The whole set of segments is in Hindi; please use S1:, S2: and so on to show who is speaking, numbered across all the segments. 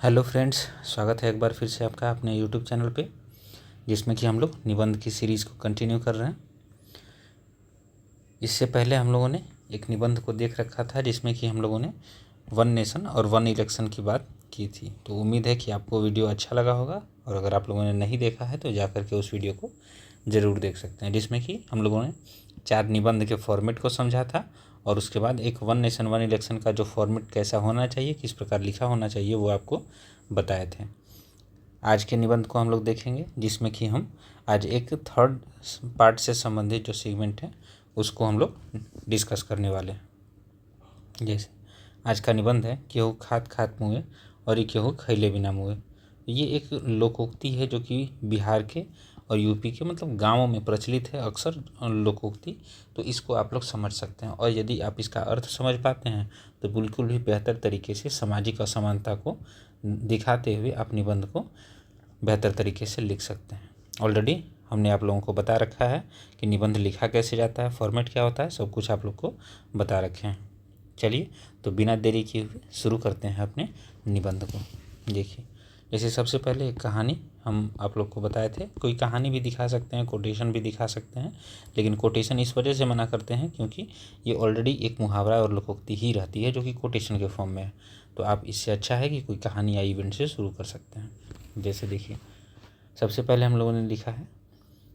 S1: हेलो फ्रेंड्स, स्वागत है एक बार फिर से आपका अपने यूट्यूब चैनल पे, जिसमें कि हम लोग निबंध की सीरीज़ को कंटिन्यू कर रहे हैं। इससे पहले हम लोगों ने एक निबंध को देख रखा था जिसमें कि हम लोगों ने वन नेशन और वन इलेक्शन की बात की थी। तो उम्मीद है कि आपको वीडियो अच्छा लगा होगा, और अगर आप लोगों ने नहीं देखा है तो जा कर के उस वीडियो को ज़रूर देख सकते हैं, जिसमें कि हम लोगों ने 4 निबंध के फॉर्मेट को समझा था, और उसके बाद एक वन नेशन वन इलेक्शन का जो फॉर्मेट कैसा होना चाहिए, किस प्रकार लिखा होना चाहिए, वो आपको बताए थे। आज के निबंध को हम लोग देखेंगे, जिसमें कि हम आज एक थर्ड पार्ट से संबंधित जो सेगमेंट है उसको हम लोग डिस्कस करने वाले हैं। जैसे आज का निबंध है, केहू खात खात मुँहे और ये केहू खैले बिना मुँहे। ये एक लोकोक्ति है जो कि बिहार के और यूपी के मतलब गांवों में प्रचलित है अक्सर लोकोक्ति। तो इसको आप लोग समझ सकते हैं, और यदि आप इसका अर्थ समझ पाते हैं तो बिल्कुल भी बेहतर तरीके से सामाजिक असमानता को दिखाते हुए आप निबंध को बेहतर तरीके से लिख सकते हैं। ऑलरेडी हमने आप लोगों को बता रखा है कि निबंध लिखा कैसे जाता है, फॉर्मेट क्या होता है, सब कुछ आप लोग को बता रखे हैं। चलिए, तो बिना देरी किए हुए शुरू करते हैं अपने निबंध को। देखिए, जैसे सबसे पहले एक कहानी हम आप लोग को बताए थे। कोई कहानी भी दिखा सकते हैं, कोटेशन भी दिखा सकते हैं, लेकिन कोटेशन इस वजह से मना करते हैं क्योंकि ये ऑलरेडी एक मुहावरा और लोकोक्ति ही रहती है जो कि कोटेशन के फॉर्म में है। तो आप इससे अच्छा है कि कोई कहानी या इवेंट से शुरू कर सकते हैं। जैसे देखिए, सबसे पहले हम लोगों ने लिखा है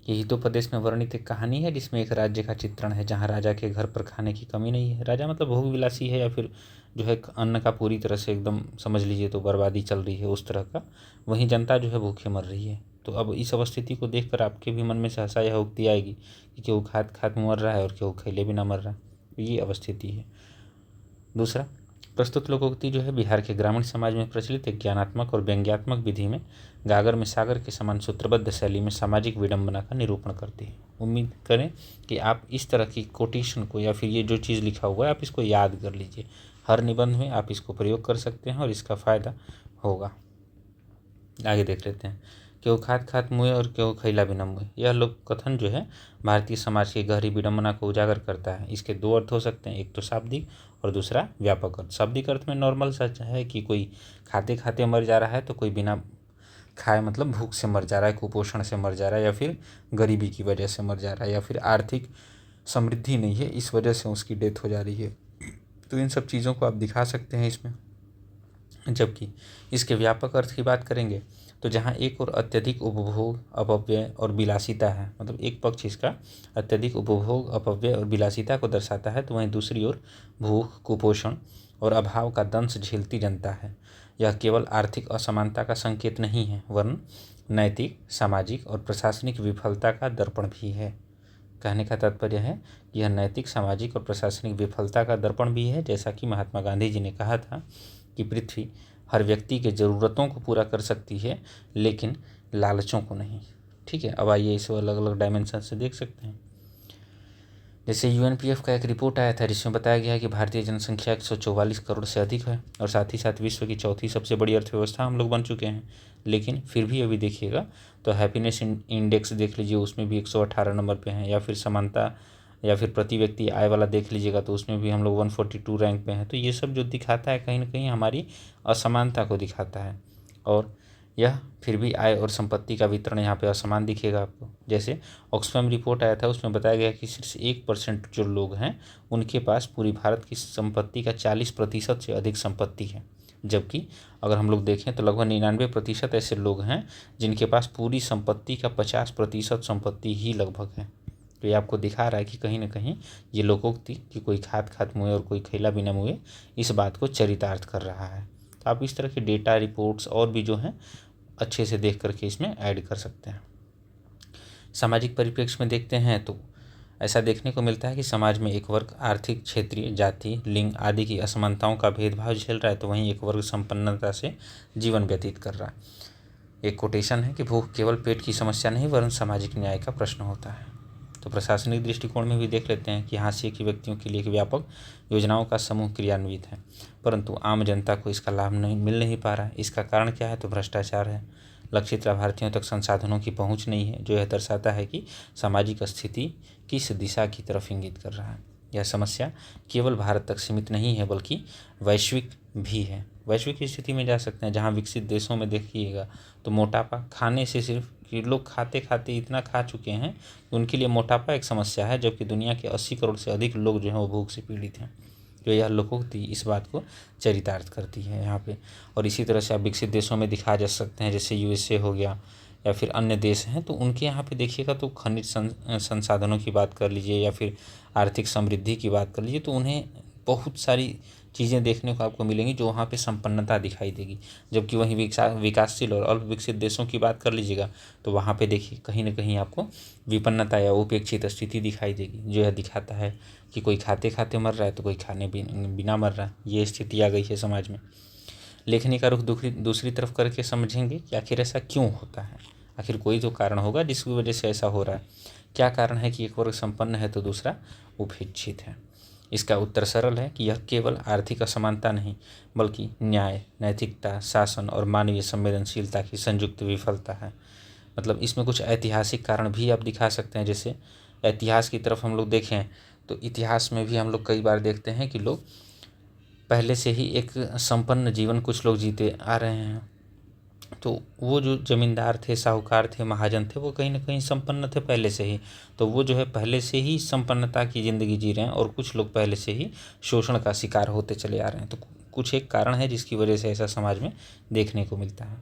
S1: कि हितोपदेश में वर्णित एक कहानी है जिसमें एक राज्य का चित्रण है जहाँ राजा के घर पर खाने की कमी नहीं है। राजा मतलब भोग विलासी है, या फिर जो है अन्न का पूरी तरह से एकदम समझ लीजिए तो बर्बादी चल रही है उस तरह का। वहीं जनता जो है भूखे मर रही है। तो अब इस अवस्थिति को देखकर आपके भी मन में सहसा यह उक्ति आएगी कि केहू खात खात मर रहा है और केहू खैले बिना मर रहा है। तो ये अवस्थिति है। दूसरा, प्रस्तुत लोकोक्ति जो है बिहार के ग्रामीण समाज में प्रचलित एक ज्ञानात्मक और व्यंग्यात्मक विधि में गागर में सागर के समान सूत्रबद्ध शैली में सामाजिक विडंबना का निरूपण करती है। उम्मीद करें कि आप इस तरह की कोटेशन को या फिर ये जो चीज़ लिखा हुआ है आप इसको याद कर लीजिए। हर निबंध में आप इसको प्रयोग कर सकते हैं और इसका फ़ायदा होगा। आगे देख लेते हैं। केहू खात खात मुँहे और केहू खैला बिना मुँहे। यह लोक कथन जो है भारतीय समाज की गहरी विडंबना को उजागर करता है। इसके 2 अर्थ हो सकते हैं, एक तो शाब्दिक और दूसरा व्यापक अर्थ। शाब्दिक अर्थ में नॉर्मल सच है कि कोई खाते खाते मर जा रहा है, तो कोई बिना खाए मतलब भूख से मर जा रहा है, कुपोषण से मर जा रहा है, या फिर गरीबी की वजह से मर जा रहा है, या फिर आर्थिक समृद्धि नहीं है इस वजह से उसकी डेथ हो जा रही है। तो इन सब चीज़ों को आप दिखा सकते हैं इसमें। जबकि इसके व्यापक अर्थ की बात करेंगे तो जहाँ एक और अत्यधिक उपभोग, अपव्यय और विलासिता है, मतलब एक पक्ष इसका अत्यधिक उपभोग, अपव्यय और विलासिता को दर्शाता है, तो वहीं दूसरी ओर भूख, कुपोषण और अभाव का दंश झेलती जनता है। यह केवल आर्थिक असमानता का संकेत नहीं है, वरन नैतिक, सामाजिक और प्रशासनिक विफलता का दर्पण भी है। कहने का तात्पर्य है कि यह नैतिक, सामाजिक और प्रशासनिक विफलता का दर्पण भी है। जैसा कि महात्मा गांधी जी ने कहा था कि पृथ्वी हर व्यक्ति के ज़रूरतों को पूरा कर सकती है, लेकिन लालचों को नहीं। ठीक है, अब आइए इसे अलग अलग डायमेंशन से देख सकते हैं। जैसे यूएनपीएफ का एक रिपोर्ट आया था जिसमें बताया गया है कि भारतीय जनसंख्या 144 करोड़ से अधिक है, और साथ ही साथ विश्व की चौथी सबसे बड़ी अर्थव्यवस्था हम लोग बन चुके हैं। लेकिन फिर भी अभी देखिएगा तो हैप्पीनेस इंडेक्स देख लीजिए, उसमें भी 118 नंबर पे हैं, या फिर समानता या फिर प्रति व्यक्ति आय वाला देख लीजिएगा तो उसमें भी हम लोग 142 रैंक पे हैं। तो ये सब जो दिखाता है कहीं ना कहीं हमारी असमानता को दिखाता है, और यह फिर भी आय और संपत्ति का वितरण यहाँ पे असमान दिखेगा आपको। जैसे ऑक्सफैम रिपोर्ट आया था, उसमें बताया गया कि सिर्फ 1% जो लोग हैं उनके पास पूरी भारत की संपत्ति का 40% से अधिक संपत्ति है, जबकि अगर हम लोग देखें तो लगभग 99% ऐसे लोग हैं जिनके पास पूरी संपत्ति का 50% संपत्ति ही लगभग है। तो ये आपको दिखा रहा है कि कहीं ना कहीं ये लोकोक्ति कि कोई खात खात मुँहे और कोई खैला बिना मुँहे, इस बात को चरितार्थ कर रहा है। तो आप इस तरह के डेटा, रिपोर्ट्स और भी जो हैं अच्छे से देख करके इसमें ऐड कर सकते हैं। सामाजिक परिप्रेक्ष्य में देखते हैं तो ऐसा देखने को मिलता है कि समाज में एक वर्ग आर्थिक, क्षेत्रीय, जाति, लिंग आदि की असमानताओं का भेदभाव झेल रहा है, तो वहीं एक वर्ग संपन्नता से जीवन व्यतीत कर रहा है। एक कोटेशन है कि भूख केवल पेट की समस्या नहीं वरन सामाजिक न्याय का प्रश्न होता है। तो प्रशासनिक दृष्टिकोण में भी देख लेते हैं कि हाशिए के व्यक्तियों के लिए एक व्यापक योजनाओं का समूह क्रियान्वित है, परंतु आम जनता को इसका लाभ मिल नहीं पा रहा है। इसका कारण क्या है? तो भ्रष्टाचार है। लक्षित लाभार्थियों तक संसाधनों की पहुंच नहीं है, जो यह दर्शाता है कि सामाजिक स्थिति किस दिशा की तरफ इंगित कर रहा है। यह समस्या केवल भारत तक सीमित नहीं है बल्कि वैश्विक भी है। वैश्विक स्थिति में जा सकते हैं, जहाँ विकसित देशों में देखिएगा तो मोटापा खाने से सिर्फ कि लोग खाते खाते इतना खा चुके हैं कि उनके लिए मोटापा एक समस्या है, जबकि दुनिया के 80 करोड़ से अधिक लोग जो हैं वो भूख से पीड़ित हैं। जो यह लोकोक्ति इस बात को चरितार्थ करती है यहाँ पे। और इसी तरह से आप विकसित देशों में दिखा जा सकते हैं, जैसे यूएसए हो गया या फिर अन्य देश हैं, तो उनके यहाँ पे देखिएगा तो खनिज संसाधनों की बात कर लीजिए या फिर आर्थिक समृद्धि की बात कर लीजिए, तो उन्हें बहुत सारी चीज़ें देखने को आपको मिलेंगी जो वहाँ पे संपन्नता दिखाई देगी। जबकि वहीं विकासशील और अल्प विकसित देशों की बात कर लीजिएगा तो वहाँ पे देखिए कहीं ना कहीं आपको विपन्नता या उपेक्षित स्थिति दिखाई देगी, जो यह दिखाता है कि कोई खाते खाते मर रहा है तो कोई खाने बिना मर रहा है। ये स्थिति आ गई है समाज में। लेखनी का रुख दूसरी तरफ करके समझेंगे कि आखिर ऐसा क्यों होता है। आखिर कोई तो कारण होगा जिसकी वजह से ऐसा हो रहा है। क्या कारण है कि एक वर्ग संपन्न है तो दूसरा उपेक्षित है? इसका उत्तर सरल है कि यह केवल आर्थिक असमानता नहीं बल्कि न्याय, नैतिकता, शासन और मानवीय संवेदनशीलता की संयुक्त विफलता है। मतलब इसमें कुछ ऐतिहासिक कारण भी आप दिखा सकते हैं। जैसे इतिहास की तरफ हम लोग देखें तो इतिहास में भी हम लोग कई बार देखते हैं कि लोग पहले से ही एक संपन्न जीवन कुछ लोग जीते आ रहे हैं। तो वो जो ज़मींदार थे, साहूकार थे, महाजन थे, वो कहीं ना कहीं संपन्न थे पहले से ही। तो वो जो है पहले से ही संपन्नता की ज़िंदगी जी रहे हैं और कुछ लोग पहले से ही शोषण का शिकार होते चले आ रहे हैं। तो कुछ एक कारण है जिसकी वजह से ऐसा समाज में देखने को मिलता है।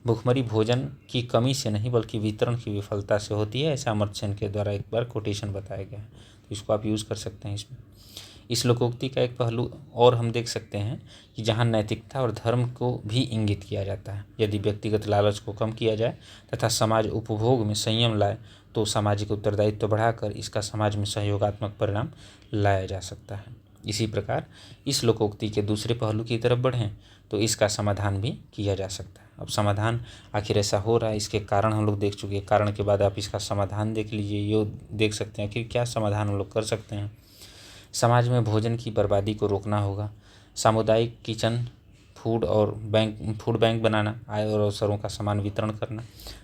S1: भुखमरी भोजन की कमी से नहीं बल्कि वितरण की विफलता से होती है, ऐसा अमर्त्य सेन के द्वारा एक बार कोटेशन बताया गया है। तो इसको आप यूज़ कर सकते हैं इसमें। इस लोकोक्ति का एक पहलू और हम देख सकते हैं कि जहाँ नैतिकता और धर्म को भी इंगित किया जाता है। यदि व्यक्तिगत लालच को कम किया जाए तथा समाज उपभोग में संयम लाए तो सामाजिक उत्तरदायित्व बढ़ाकर इसका समाज में सहयोगात्मक परिणाम लाया जा सकता है। इसी प्रकार इस लोकोक्ति के दूसरे पहलू की तरफ बढ़ें तो इसका समाधान भी किया जा सकता है। अब समाधान आखिर ऐसा हो रहा है, इसके कारण हम लोग देख चुके हैं। कारण के बाद आप इसका समाधान देख लीजिए, ये देख सकते हैं कि क्या समाधान हम लोग कर सकते हैं। समाज में भोजन की बर्बादी को रोकना होगा। सामुदायिक किचन फूड बैंक बनाना, आय और अवसरों का समान वितरण करना,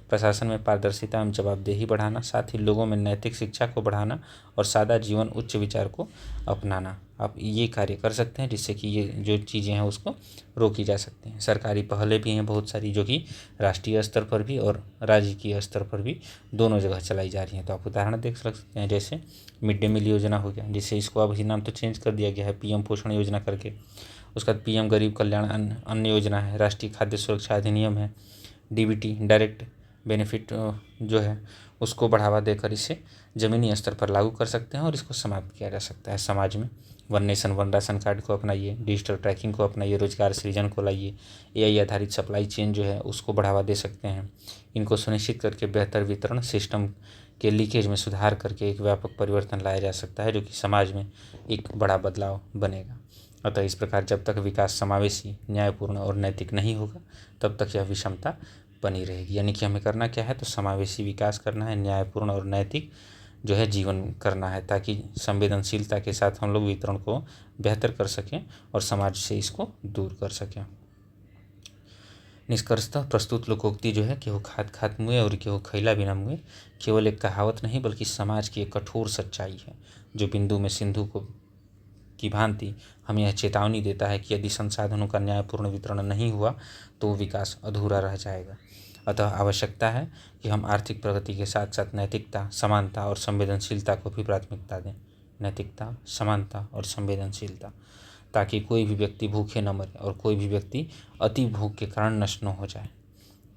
S1: प्रशासन में पारदर्शिता एवं जवाबदेही बढ़ाना, साथ ही लोगों में नैतिक शिक्षा को बढ़ाना और सादा जीवन उच्च विचार को अपनाना। आप ये कार्य कर सकते हैं जिससे कि ये जो चीज़ें हैं उसको रोकी जा सकती हैं। सरकारी पहले भी हैं बहुत सारी जो कि राष्ट्रीय स्तर पर भी और राज्य स्तर पर भी दोनों जगह चलाई जा रही हैं। तो आप उदाहरण देख सकते हैं, जैसे मिड डे मील योजना हो गया, जिससे इसको अब नाम तो चेंज कर दिया गया है पीएम पोषण योजना करके। उसका बाद पीएम गरीब कल्याण अन्न योजना है, राष्ट्रीय खाद्य सुरक्षा अधिनियम है, डीबीटी डायरेक्ट बेनिफिट जो है उसको बढ़ावा देकर इसे ज़मीनी स्तर पर लागू कर सकते हैं और इसको समाप्त किया जा सकता है। समाज में one nation one ration card को अपनाइए, डिजिटल ट्रैकिंग को अपनाइए, रोजगार सृजन को लाइए, एआई आधारित सप्लाई चेन जो है उसको बढ़ावा दे सकते हैं। इनको सुनिश्चित करके बेहतर वितरण सिस्टम के लीकेज में सुधार करके एक व्यापक परिवर्तन लाया जा सकता है, जो कि समाज में एक बड़ा बदलाव बनेगा। अतः इस प्रकार जब तक विकास समावेशी, न्यायपूर्ण और नैतिक नहीं होगा तब तक यह विषमता बनी रहेगी। यानी कि हमें करना क्या है, तो समावेशी विकास करना है, न्यायपूर्ण और नैतिक जो है जीवन करना है, ताकि संवेदनशीलता के साथ हम लोग वितरण को बेहतर कर सकें और समाज से इसको दूर कर सकें। निष्कर्षतः प्रस्तुत लोकोक्ति जो है केहू खात खात मुए और केहू खैला बिना मुए केवल एक कहावत नहीं बल्कि समाज की एक कठोर सच्चाई है, जो बिंदु में सिंधु को की भांति हमें यह चेतावनी देता है कि यदि संसाधनों का न्यायपूर्ण वितरण नहीं हुआ तो विकास अधूरा रह जाएगा। अतः आवश्यकता है कि हम आर्थिक प्रगति के साथ साथ नैतिकता, समानता और संवेदनशीलता को भी प्राथमिकता दें। नैतिकता, समानता और संवेदनशीलता, ताकि कोई भी व्यक्ति भूखे न मरे और कोई भी व्यक्ति अति भूख के कारण नष्ट न हो जाए।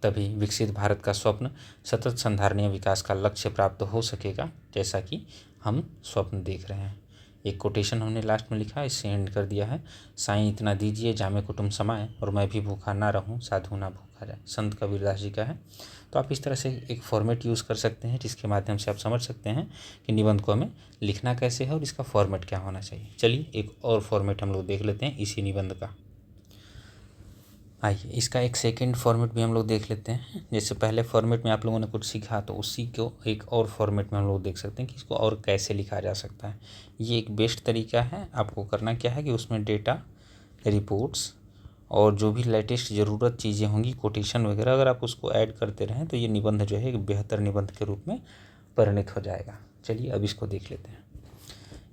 S1: तभी विकसित भारत का स्वप्न सतत संधारणीय विकास का लक्ष्य प्राप्त हो सकेगा, जैसा कि हम स्वप्न देख रहे हैं। एक कोटेशन हमने लास्ट में लिखा, इससे एंड कर दिया है। साईं इतना दीजिए जामे कुटुंब समाए और मैं भी भूखा ना रहूं, साधु ना भूखा जाए। संत कबीरदास जी का है। तो आप इस तरह से एक फॉर्मेट यूज़ कर सकते हैं जिसके माध्यम से आप समझ सकते हैं कि निबंध को हमें लिखना कैसे है और इसका फॉर्मेट क्या होना चाहिए। चलिए एक और फॉर्मेट हम लोग देख लेते हैं इसी निबंध का। आइए इसका एक सेकंड फॉर्मेट भी हम लोग देख लेते हैं। जैसे पहले फॉर्मेट में आप लोगों ने कुछ सीखा तो उसी को एक और फॉर्मेट में हम लोग देख सकते हैं कि इसको और कैसे लिखा जा सकता है। ये एक बेस्ट तरीका है। आपको करना क्या है कि उसमें डेटा, रिपोर्ट्स और जो भी लेटेस्ट ज़रूरत चीज़ें होंगी, कोटेशन वगैरह, अगर आप उसको ऐड करते रहें तो ये निबंध जो है एक बेहतर निबंध के रूप में परिणित हो जाएगा। चलिए अब इसको देख लेते हैं।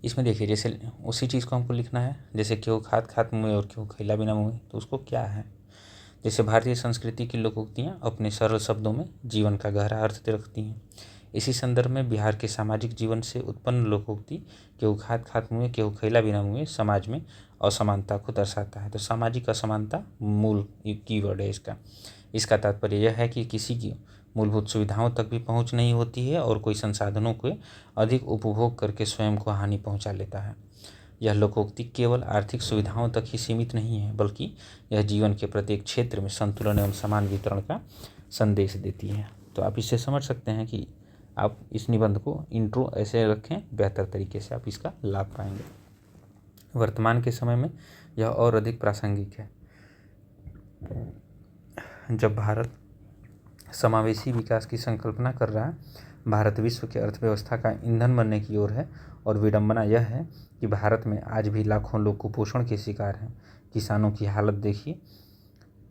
S1: इसमें देखिए जैसे उसी चीज़ को हमको लिखना है, जैसे केहू खात खात मुँह और केहू खैला बिना मुँह, तो उसको क्या है। जैसे भारतीय संस्कृति की लोकोक्तियाँ अपने सरल शब्दों में जीवन का गहरा अर्थ रखती हैं। इसी संदर्भ में बिहार के सामाजिक जीवन से उत्पन्न लोकोक्ति केहू खात खात मुँह केहू खैला बिना मुँह समाज में असमानता को दर्शाता है। तो सामाजिक असमानता मूल कीवर्ड है इसका। इसका तात्पर्य यह है कि किसी की मूलभूत सुविधाओं तक भी पहुंच नहीं होती है और कोई संसाधनों के अधिक उपभोग करके स्वयं को हानि पहुंचा लेता है। यह लोकोक्ति केवल आर्थिक सुविधाओं तक ही सीमित नहीं है, बल्कि यह जीवन के प्रत्येक क्षेत्र में संतुलन एवं समान वितरण का संदेश देती है। तो आप इससे समझ सकते हैं कि आप इस निबंध को इंट्रो ऐसे रखें, बेहतर तरीके से आप इसका लाभ पाएंगे। वर्तमान के समय में यह और अधिक प्रासंगिक है जब भारत समावेशी विकास की संकल्पना कर रहा है। भारत विश्व की अर्थव्यवस्था का ईंधन बनने की ओर है और विडंबना यह है कि भारत में आज भी लाखों लोग कुपोषण के शिकार हैं। किसानों की हालत देखिए,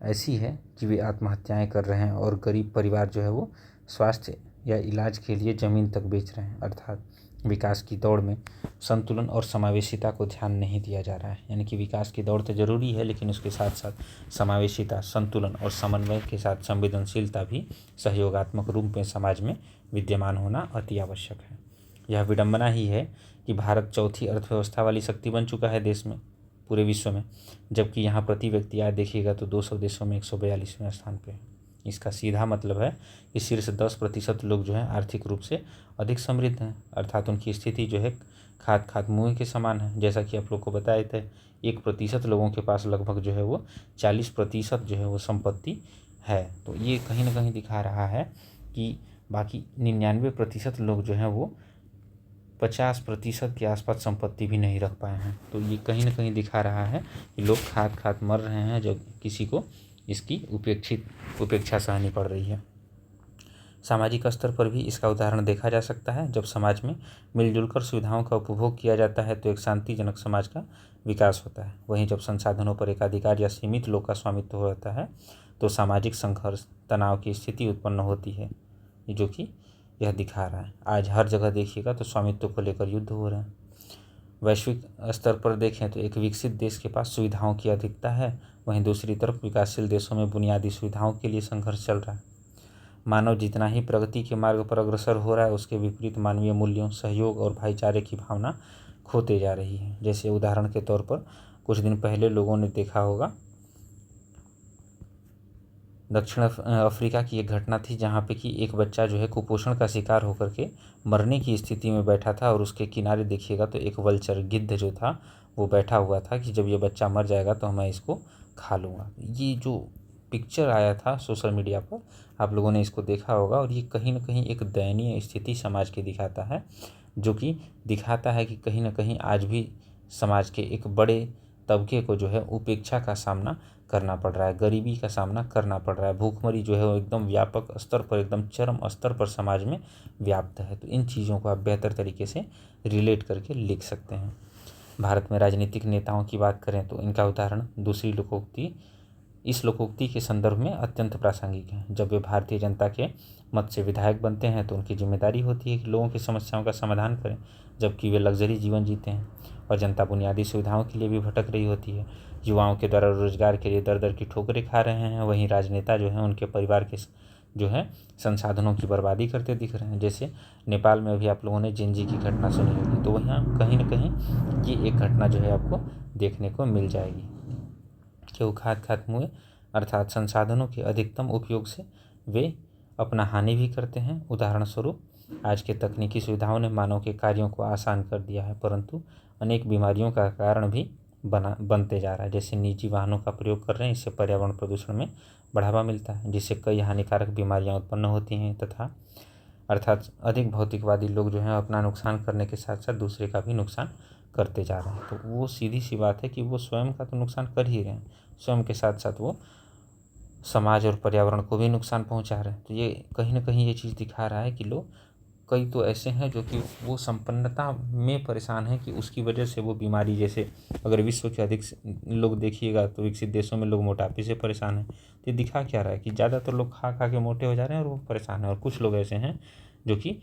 S1: ऐसी है कि वे आत्महत्याएं कर रहे हैं और गरीब परिवार जो है वो स्वास्थ्य या इलाज के लिए ज़मीन तक बेच रहे हैं। अर्थात विकास की दौड़ में संतुलन और समावेशिता को ध्यान नहीं दिया जा रहा है। यानी कि विकास की दौड़ तो ज़रूरी है, लेकिन उसके साथ साथ समावेशिता, संतुलन और समन्वय के साथ संवेदनशीलता भी सहयोगात्मक रूप में समाज में विद्यमान होना अति आवश्यक है। यह विडंबना ही है कि भारत चौथी अर्थव्यवस्था वाली शक्ति बन चुका है देश में, पूरे विश्व में, जबकि यहाँ प्रति व्यक्ति आय देखिएगा तो 200 देशों में 142वें स्थान पे है। इसका सीधा मतलब है कि शीर्ष 10% लोग जो हैं आर्थिक रूप से अधिक समृद्ध हैं, अर्थात उनकी स्थिति जो है खात खात मुँह के समान है। जैसा कि आप लोग को बताए थे, 1% लोगों के पास लगभग जो है वो 40% जो है वो संपत्ति है। तो ये कहीं ना कहीं दिखा रहा है कि बाकी 99% लोग जो हैं वो 50% के आसपास संपत्ति भी नहीं रख पाए हैं। तो ये कहीं ना कहीं दिखा रहा है कि लोग खात खात मर रहे हैं, जब किसी को इसकी उपेक्षा सहनी पड़ रही है। सामाजिक स्तर पर भी इसका उदाहरण देखा जा सकता है। जब समाज में मिलजुल कर सुविधाओं का उपभोग किया जाता है तो एक शांतिजनक समाज का विकास होता है। वहीं जब संसाधनों पर एकाधिकार या सीमित लोग का स्वामित्व होता है तो सामाजिक संघर्ष, तनाव की स्थिति उत्पन्न होती है, जो कि यह दिखा रहा है। आज हर जगह देखिएगा तो स्वामित्व को लेकर युद्ध हो रहे हैं। वैश्विक स्तर पर देखें तो एक विकसित देश के पास सुविधाओं की अधिकता है, वहीं दूसरी तरफ विकासशील देशों में बुनियादी सुविधाओं के लिए संघर्ष चल रहा है। मानव जितना ही प्रगति के मार्ग पर अग्रसर हो रहा है, उसके विपरीत मानवीय मूल्यों, सहयोग और भाईचारे की भावना खोते जा रही है। जैसे उदाहरण के तौर पर कुछ दिन पहले लोगों ने देखा होगा, दक्षिण अफ्रीका की एक घटना थी जहाँ पे कि एक बच्चा जो है कुपोषण का शिकार होकर के मरने की स्थिति में बैठा था और उसके किनारे देखिएगा तो एक वल्चर, गिद्ध जो था वो बैठा हुआ था कि जब ये बच्चा मर जाएगा तो मैं इसको खा लूँगा। ये जो पिक्चर आया था सोशल मीडिया पर, आप लोगों ने इसको देखा होगा और ये कहीं ना कहीं एक दयनीय स्थिति समाज की दिखाता है, जो कि दिखाता है कि कहीं ना कहीं आज भी समाज के एक बड़े तबके को जो है उपेक्षा का सामना करना पड़ रहा है, गरीबी का सामना करना पड़ रहा है। भूखमरी जो है वो एकदम व्यापक स्तर पर, एकदम चरम स्तर पर समाज में व्याप्त है। तो इन चीज़ों को आप बेहतर तरीके से रिलेट करके लिख सकते हैं। भारत में राजनीतिक नेताओं की बात करें तो इनका उदाहरण दूसरी लोकोक्ति इस लोकोक्ति के संदर्भ में अत्यंत प्रासंगिक है। जब वे भारतीय जनता के मत से विधायक बनते हैं तो उनकी जिम्मेदारी होती है कि लोगों की समस्याओं का समाधान करें, जबकि वे लग्जरी जीवन जीते हैं और जनता बुनियादी सुविधाओं के लिए भी भटक रही होती है। युवाओं के द्वारा रोजगार के लिए दर दर की ठोकरें खा रहे हैं, वहीं राजनेता जो हैं उनके परिवार के जो है संसाधनों की बर्बादी करते दिख रहे हैं। जैसे नेपाल में अभी आप लोगों ने जिंजी की घटना सुनी होगी, तो वहाँ कहीं ना कहीं ये एक घटना जो है आपको देखने को मिल जाएगी। केहू खात खात मुँह, अर्थात संसाधनों के अधिकतम उपयोग से वे अपना हानि भी करते हैं। उदाहरण स्वरूप आज के तकनीकी सुविधाओं ने मानव के कार्यों को आसान कर दिया है, परंतु अनेक बीमारियों का कारण भी बनते जा रहा है। जैसे निजी वाहनों का प्रयोग कर रहे हैं, इससे पर्यावरण प्रदूषण में बढ़ावा मिलता है, जिससे कई हानिकारक बीमारियां उत्पन्न होती हैं तथा अर्थात अधिक भौतिकवादी लोग जो हैं अपना नुकसान करने के साथ साथ दूसरे का भी नुकसान करते जा रहे हैं। तो वो सीधी सी बात है कि वो स्वयं का तो नुकसान कर ही रहे हैं, स्वयं के साथ साथ वो समाज और पर्यावरण को भी नुकसान पहुंचा रहे हैं। तो ये कहीं ना कहीं ये चीज़ दिखा रहा है कि लोग कई तो ऐसे हैं जो कि वो संपन्नता में परेशान हैं कि उसकी वजह से वो बीमारी, जैसे अगर विश्व के अधिक लोग देखिएगा तो विकसित देशों में लोग मोटापे से परेशान हैं। तो ये दिखा क्या रहा है कि ज़्यादातर लोग खा खा के मोटे हो जा रहे हैं और वो परेशान हैं, और कुछ लोग ऐसे हैं जो कि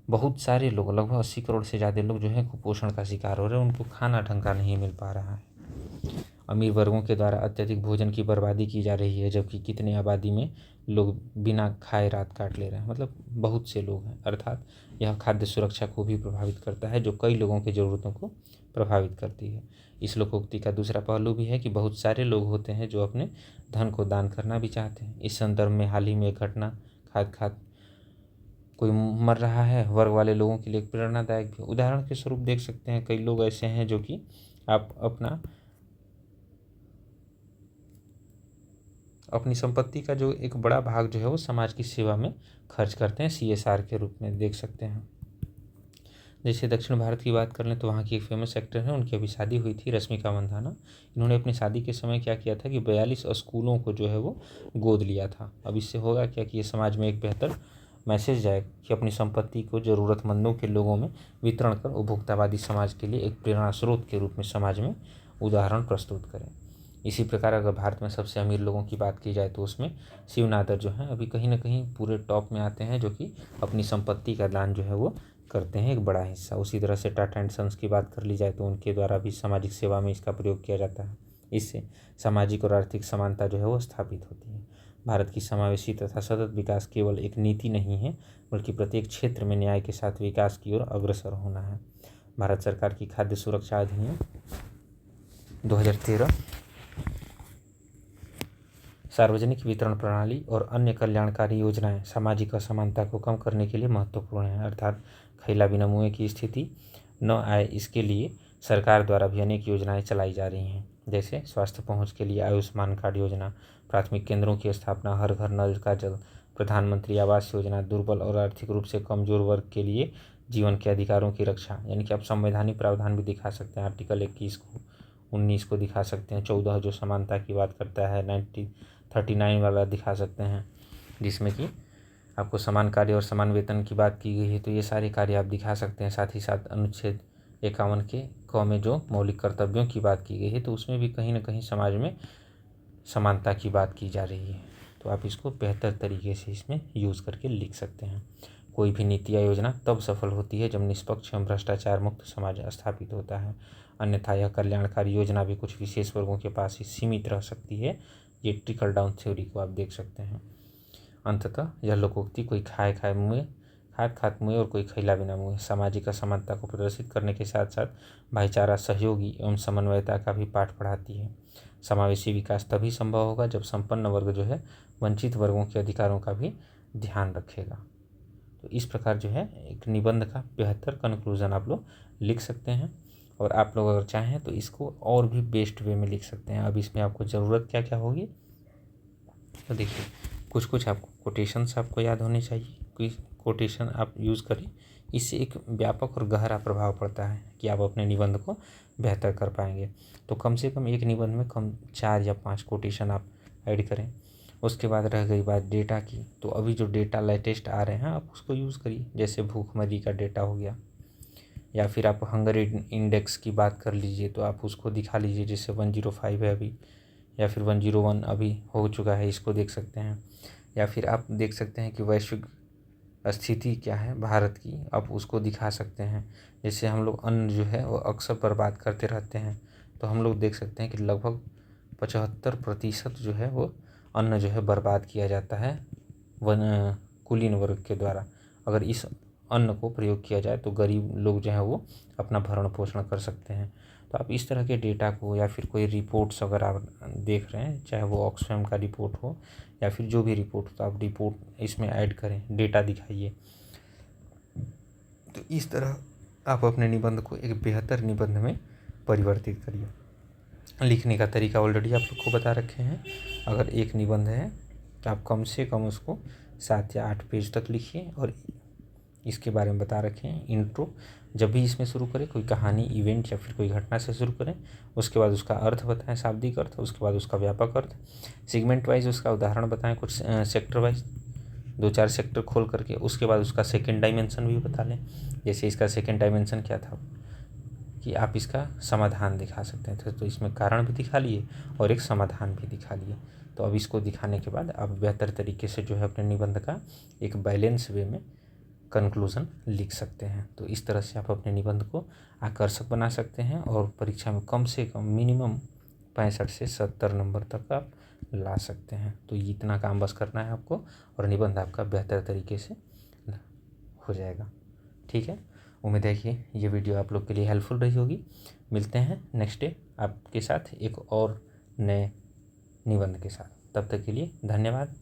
S1: बहुत सारे लोग, लगभग 80 करोड़ से ज़्यादा लोग जो है कुपोषण का शिकार हो रहे हैं, उनको खाना ढंग का नहीं मिल पा रहा है। अमीर वर्गों के द्वारा अत्यधिक भोजन की बर्बादी की जा रही है, जबकि कितनी आबादी में लोग बिना खाए रात काट ले रहे हैं, मतलब बहुत से लोग हैं। अर्थात यह खाद्य सुरक्षा को भी प्रभावित करता है, जो कई लोगों की ज़रूरतों को प्रभावित करती है। इस लोकोक्ति का दूसरा पहलू भी है कि बहुत सारे लोग होते हैं जो अपने धन को दान करना भी चाहते हैं। इस संदर्भ में हाल ही में एक घटना खाद कोई मर रहा है वर्ग वाले लोगों के लिए एक प्रेरणादायक भी। उदाहरण के स्वरूप देख सकते हैं, कई लोग ऐसे हैं जो कि आप अपनी संपत्ति का जो एक बड़ा भाग जो है वो समाज की सेवा में खर्च करते हैं, CSR के रूप में देख सकते हैं। जैसे दक्षिण भारत की बात कर लें तो वहाँ की एक फेमस एक्टर है, उनकी अभी शादी हुई थी, रश्मिका मंदाना। इन्होंने अपनी शादी के समय क्या किया था कि 42 स्कूलों को जो है वो गोद लिया था। अब इससे होगा क्या कि ये समाज में एक बेहतर मैसेज जाए कि अपनी संपत्ति को ज़रूरतमंदों के लोगों में वितरण कर उपभोक्तावादी समाज के लिए एक प्रेरणा स्रोत के रूप में समाज में उदाहरण प्रस्तुत करें। इसी प्रकार अगर भारत में सबसे अमीर लोगों की बात की जाए तो उसमें शिव नादर जो हैं अभी कहीं ना कहीं पूरे टॉप में आते हैं, जो कि अपनी संपत्ति का दान जो है वो करते हैं एक बड़ा हिस्सा। उसी तरह से टाटा एंड सन्स की बात कर ली जाए तो उनके द्वारा भी सामाजिक सेवा में इसका प्रयोग किया जाता है। इससे सामाजिक और आर्थिक समानता जो है वो स्थापित होती है। भारत की समावेशी तथा सतत विकास केवल एक नीति नहीं है, बल्कि प्रत्येक क्षेत्र में न्याय के साथ विकास की ओर अग्रसर होना है। भारत सरकार की खाद्य सुरक्षा अधिनियम 2013 सार्वजनिक वितरण प्रणाली और अन्य कल्याणकारी योजनाएं सामाजिक असमानता को कम करने के लिए महत्वपूर्ण हैं। अर्थात खैला बिना मुँह की स्थिति न आए, इसके लिए सरकार द्वारा भी अनेक योजनाएं चलाई जा रही हैं। जैसे स्वास्थ्य पहुंच के लिए आयुष्मान कार्ड योजना, प्राथमिक केंद्रों की स्थापना, हर घर नल का जल, प्रधानमंत्री आवास योजना, दुर्बल और आर्थिक रूप से कमजोर वर्ग के लिए जीवन के अधिकारों की रक्षा। यानी कि आप संवैधानिक प्रावधान भी दिखा सकते हैं, आर्टिकल 21 को, 19 को दिखा सकते हैं, 14 जो समानता की बात करता है, 39 वाला दिखा सकते हैं, जिसमें कि आपको समान कार्य और समान वेतन की बात की गई है। तो ये सारे कार्य आप दिखा सकते हैं। साथ ही साथ अनुच्छेद 51 के क में जो मौलिक कर्तव्यों की बात की गई है, तो उसमें भी कहीं ना कहीं समाज में समानता की बात की जा रही है। तो आप इसको बेहतर तरीके से इसमें यूज़ करके लिख सकते हैं। कोई भी नीति या योजना तब सफल होती है जब निष्पक्ष एवं भ्रष्टाचार मुक्त समाज स्थापित होता है, अन्यथा यह कल्याणकारी योजना भी कुछ विशेष वर्गों के पास ही सीमित रह सकती है। ये ट्रिकल डाउन थ्योरी को आप देख सकते हैं। अंततः यह लोकोक्ति कोई खाए मुँह, खात मुँह और कोई खैला बिना मुँह सामाजिक असमानता को प्रदर्शित करने के साथ साथ भाईचारा, सहयोगी एवं समन्वयता का भी पाठ पढ़ाती है। समावेशी विकास तभी संभव होगा जब संपन्न वर्ग जो है वंचित वर्गों के अधिकारों का भी ध्यान रखेगा। तो इस प्रकार जो है एक निबंध का बेहतर कंक्लूजन आप लोग लिख सकते हैं, और आप लोग अगर चाहें तो इसको और भी बेस्ट वे में लिख सकते हैं। अब इसमें आपको ज़रूरत क्या क्या होगी, तो देखिए कुछ आपको कोटेशंस आपको याद होने चाहिए। कोई कोटेशन आप यूज़ करें, इससे एक व्यापक और गहरा प्रभाव पड़ता है कि आप अपने निबंध को बेहतर कर पाएंगे। तो कम से कम एक निबंध में कम 4 या 5 कोटेशन आप ऐड करें। उसके बाद रह गई बात डेटा की, तो अभी जो डेटा लेटेस्ट आ रहे हैं आप उसको यूज़ करिए। जैसे भूखमरी का डेटा हो गया, या फिर आप हंगर इंडेक्स की बात कर लीजिए तो आप उसको दिखा लीजिए, जैसे 105 है अभी, या फिर 101 अभी हो चुका है, इसको देख सकते हैं। या फिर आप देख सकते हैं कि वैश्विक स्थिति क्या है भारत की, आप उसको दिखा सकते हैं। जैसे हम लोग अन्न जो है वो अक्सर बर्बाद करते रहते हैं, तो हम लोग देख सकते हैं कि लगभग 75% जो है वो अन्न जो है बर्बाद किया जाता है कुलीन वर्ग के द्वारा। अगर इस अन्न को प्रयोग किया जाए तो गरीब लोग जो हैं वो अपना भरण पोषण कर सकते हैं। तो आप इस तरह के डेटा को, या फिर कोई रिपोर्ट्स अगर आप देख रहे हैं, चाहे वो ऑक्सफैम का रिपोर्ट हो या फिर जो भी रिपोर्ट हो, तो आप रिपोर्ट इसमें ऐड करें, डेटा दिखाइए। तो इस तरह आप अपने निबंध को एक बेहतर निबंध में परिवर्तित करिए। लिखने का तरीका ऑलरेडी आप लोग को बता रखे हैं। अगर एक निबंध है तो आप कम से कम उसको 7 या 8 पेज तक लिखिए, और इसके बारे में बता रखे हैं। इंट्रो जब भी इसमें शुरू करें, कोई कहानी, इवेंट या फिर कोई घटना से शुरू करें, उसके बाद उसका अर्थ बताएं, शाब्दिक अर्थ, उसके बाद उसका व्यापक अर्थ, सेगमेंट वाइज उसका उदाहरण बताएं, कुछ सेक्टर वाइज 2-4 सेक्टर खोल करके, उसके बाद उसका सेकेंड डायमेंशन भी बता लें। जैसे इसका सेकेंड डायमेंशन क्या था कि आप इसका समाधान दिखा सकते हैं, तो इसमें कारण भी दिखा लिए और एक समाधान भी दिखा लिए। तो अब इसको दिखाने के बाद आप बेहतर तरीके से जो है अपने निबंध का एक बैलेंस वे में कंक्लूज़न लिख सकते हैं। तो इस तरह से आप अपने निबंध को आकर्षक बना सकते हैं और परीक्षा में कम से कम मिनिमम 65 से 70 नंबर तक आप ला सकते हैं। तो इतना काम बस करना है आपको और निबंध आपका बेहतर तरीके से हो जाएगा। ठीक है, उम्मीद है कि ये वीडियो आप लोग के लिए हेल्पफुल रही होगी। मिलते हैं नेक्स्ट डे आपके साथ एक और नए निबंध के साथ। तब तक के लिए धन्यवाद।